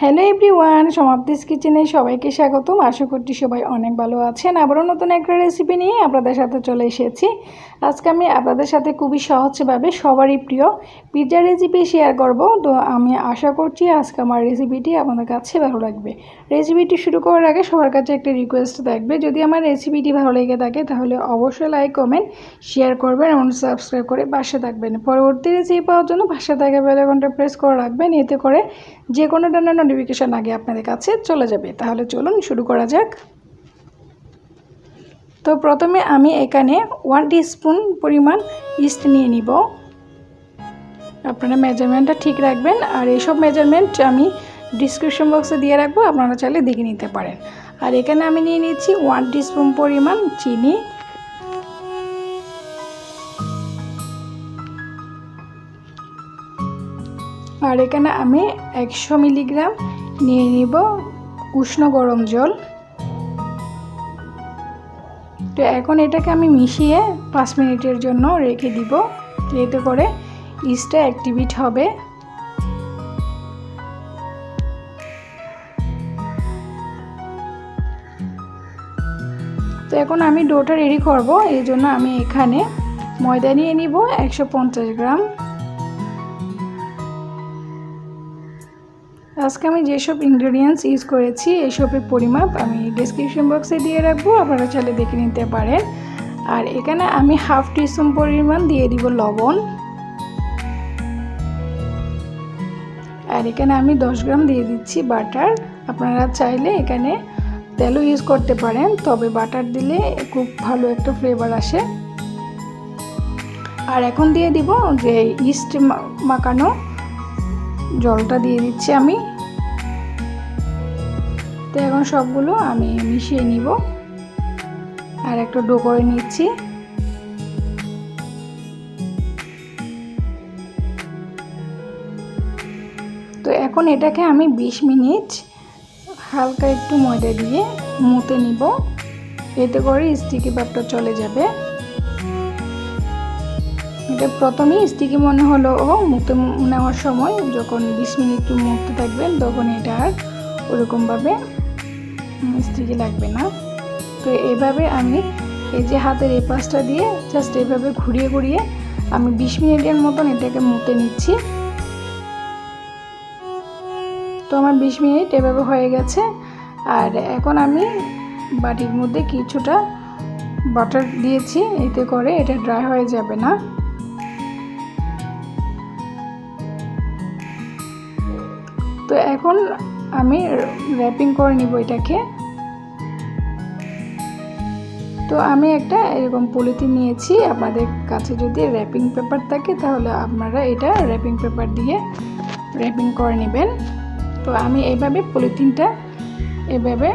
Hello everyone, সমাপ্তিস কিচেনে সবাইকে স্বাগতম। আশা করছি সবাই অনেক ভালো আছেন। আবারও নতুন একটা রেসিপি নিয়ে আপনাদের সাথে চলে এসেছি। আজকে আমি আপনাদের সাথে খুবই সহজভাবে সবারই প্রিয় পিৎজা রেসিপি শেয়ার করব। তো আমি আশা করছি আজকে আমার রেসিপিটি আপনাদের কাছে ভালো লাগবে। রেসিপিটি শুরু করার আগে সবার কাছে একটা রিকোয়েস্ট থাকবে, যদি আমার রেসিপিটি ভালো লেগে থাকে তাহলে অবশ্যই লাইক, কমেন্ট, শেয়ার করবেন এবং সাবস্ক্রাইব করে পাশে থাকবেন। পরবর্তী রেসিপি পাওয়ার জন্য পাশে থাকা বেল আইকনটা প্রেস করে রাখবেন, এতে করে যে কোনো ধরনের নোটিফিকেশান আগে আপনাদের কাছে চলে যাবে। তাহলে চলুন শুরু করা যাক। তো প্রথমে আমি এখানে 1 টিস্পুন পরিমাণ ইস্ট নিয়ে নিব। আপনারা মেজারমেন্টটা ঠিক রাখবেন, আর এইসব মেজারমেন্ট আমি ডিসক্রিপশন বক্সে দিয়ে রাখবো, আপনারা চাইলে দেখে নিতে পারেন। আর এখানে আমি নিয়ে নিচ্ছি 1 টিস্পুন পরিমাণ চিনি। আর এখানে আমি 100 মিলিগ্রাম নিয়ে নিব উষ্ণ গরম জল। তো এখন এটাকে আমি মিশিয়ে 5 মিনিটের জন্য রেখে দিব, এতে করে ইস্টটা অ্যাক্টিভেট হবে। তো এখন আমি ডোটা রেডি করব, এই জন্য আমি এখানে ময়দা নিয়ে নিব 150 গ্রাম। আজকে আমি যেসব ইনগ্রেডিয়েন্টস ইউজ করেছি এসবের পরিমাপ আমি ডেসক্রিপশন বক্সে দিয়ে রাখবো, আপনারা চাইলে দেখে নিতে পারেন। আর এখানে আমি হাফ টিস্পুন পরিমাণ দিয়ে দিব লবণ। আর এখানে আমি 10 গ্রাম দিয়ে দিচ্ছি বাটার। আপনারা চাইলে এখানে তেলও ইউজ করতে পারেন, তবে বাটার দিলে খুব ভালো একটা ফ্লেভার আসে। আর এখন দিয়ে দিব যে ইস্ট মাখানো জলটা দিয়ে দিচ্ছি আমি। তো এখন সবগুলো আমি মিশিয়ে নিব আর একটা ডো করে নিচ্ছি। তো এখন এটাকে আমি 20 মিনিট হালকা একটু ময়দা দিয়ে মুতে নিব, এতে করে স্টিকি ভাবটা চলে যাবে। এটা প্রথমেই স্টিকি মনে হলো ও মুতে নেওয়ার সময় যখন 20 মিনিট মুতে থাকবেন তখন এটা আর ওরকমভাবে স্টিকি লাগবে না। তো এইভাবে আমি এই যে হাতের এই পাশটা দিয়ে জাস্ট এইভাবে ঘুরিয়ে ঘুরিয়ে আমি 20 মিনিটের মতন এটাকে মুতে নিচ্ছি। তো আমার 20 মিনিট এভাবে হয়ে গেছে। আর এখন আমি বাটির মধ্যে কিছুটা বাটার দিয়েছি, এতে করে এটা ড্রাই হয়ে যাবে না। তো এখন আমি র্যাপিং করে নিব এটাকে। তো আমি একটা এরকম পলিথিন নিয়েছি, আপনাদের কাছে যদি র্যাপিং পেপার থাকে তাহলে আপনারা এটা র্যাপিং পেপার দিয়ে র্যাপিং করে নেবেন। তো আমি এইভাবে পলিথিনটা এভাবে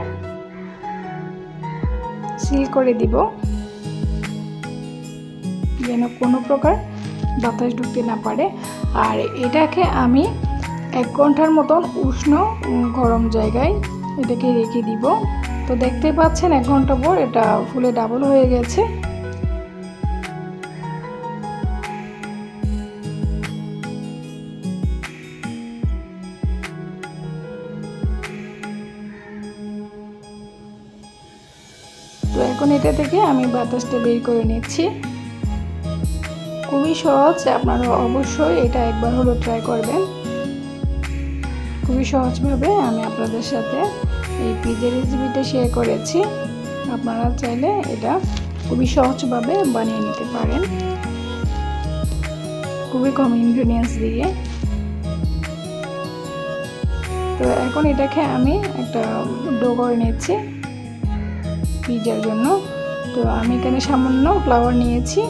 সিল করে দিব, যেন কোনো প্রকার বাতাস ঢুকতে না পারে। আর এটাকে আমি 1 ঘন্টার মতন উষ্ণ গরম জায়গায় এটাকে রেখে দিব। তো দেখতে পাচ্ছেন 1 ঘন্টা পর এটা ফুলে ডাবল হয়ে গেছে। তো এখন এটা থেকে আমি বাতাসটা বের করে নিচ্ছি। খুবই সহজ, আপনারা অবশ্যই এটা একবার হলো ট্রাই করবেন। খুবই সহজভাবে আমি আপনাদের সাথে এই পিৎজা রেসিপিটা শেয়ার করেছি। আপনারা চাইলে এটা খুবই সহজভাবে বানিয়ে নিতে পারেন, খুবই কম ইনগ্রেডিয়েন্টস দিয়ে। তো এখন এটাকে আমি একটা ডো করে নিচ্ছি পিৎজার জন্য। তো আমি এখানে সামান্য ফ্লাওয়ার নিয়েছি।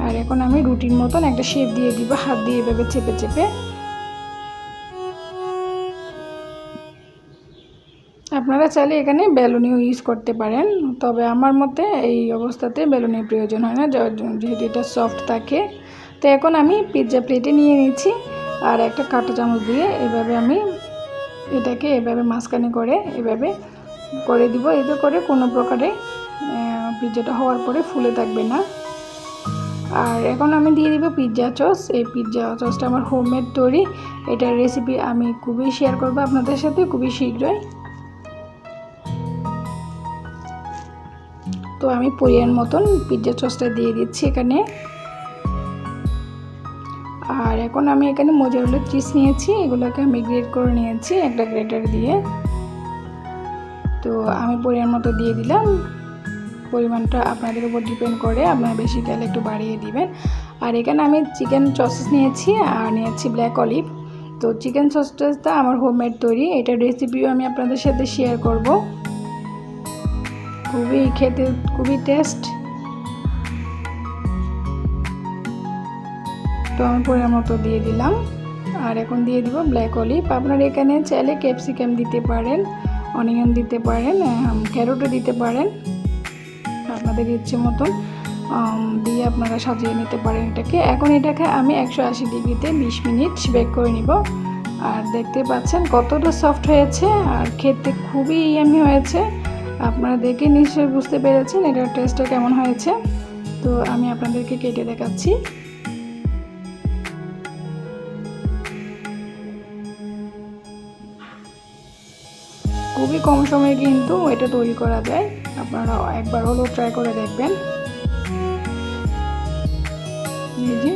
আর এখন আমি রুটির মতন একটা শেপ দিয়ে দিব, হাত দিয়ে এভাবে চেপে চেপে। আপনারা চাইলে এখানে বেলুনিও ইউজ করতে পারেন, তবে আমার মতে এই অবস্থাতে বেলুনের প্রয়োজন হয় না, যেহেতু এটা সফট থাকে। তো এখন আমি পিৎজা প্লেটে নিয়ে নিচ্ছি আর একটা কাঁটা চামচ দিয়ে এভাবে আমি এটাকে এভাবে মাঝখানে করে এভাবে করে দিব, এতে করে কোনো প্রকারে পিৎজাটা হওয়ার পরে ফুলে থাকবে না। আর এখন আমি দিয়ে দিব পিৎজা সস। এই পিৎজা সসটা আমার হোমমেড তৈরি। এটার রেসিপি আমি খুবই শেয়ার করব আপনাদের সাথে খুবই শীঘ্রই। তো আমি পরিমাণ মতন পিৎজা সসটা দিয়ে দিচ্ছি এখানে। আর এখন আমি এখানে মোজারেলা চিজ নিয়েছি, এগুলোকে আমি গ্রেট করে নিয়েছি একটা গ্রেটার দিয়ে। তো আমি পরিমাণ মতো দিয়ে দিলাম। পরিমাণটা আপনাদের উপর ডিপেন্ড করে, আপনারা বেশি খেলে একটু বাড়িয়ে দিবেন। আর এখানে আমি চিকেন সসেস নিয়েছি আর নিয়েছি ব্ল্যাক অলিভ। তো চিকেন সসটা আমার হোমমেড তৈরি, এটার রেসিপিও আমি আপনাদের সাথে শেয়ার করব। খুবই খেতে খুবই টেস্ট। তো আমি পরিমাণ মতো দিয়ে দিলাম। আর এখন দিয়ে দিব ব্ল্যাক অলিভ। আপনারা এখানে চাইলে ক্যাপসিকাম দিতে পারেন, অনিয়ন দিতে পারেন, ক্যারটও দিতে পারেন, আপনাদের ইচ্ছে মতন দিয়ে আপনারা সাজিয়ে নিতে পারেন এটাকে। এখন এটাকে আমি 180 ডিগ্রিতে 20 মিনিট বেক করে নিব। আর দেখতে পাচ্ছেন কতটা সফট হয়েছে আর খেতে খুবই ইয়ামি হয়েছে। আপনারা দেখে নিশ্চয়ই বুঝতে পেরেছেন এটার টেস্টটা কেমন হয়েছে। তো আমি আপনাদেরকে কেটে দেখাচ্ছি। খুবই কম সময়ে কিন্তু এটা তৈরি করা যায়, আপনারা একবার হলেও ট্রাই করে দেখবেন। জি।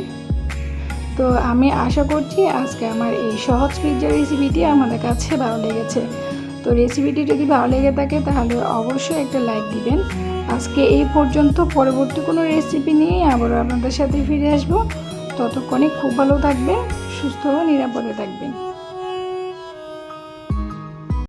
তো আমি আশা করছি আজকে আমার এই সহজ পিৎজা রেসিপিটি আমাদের কাছে ভালো লেগেছে। তো রেসিপিটি যদি ভালো লেগে থাকে তাহলে অবশ্যই একটা লাইক দিবেন। আজকে এই পর্যন্ত, পরবর্তী কোনো রেসিপি নিয়ে আবারও আপনাদের সাথে ফিরে আসবো। ততক্ষণে খুব ভালো থাকবেন, সুস্থ ও নিরাপদে থাকবেন।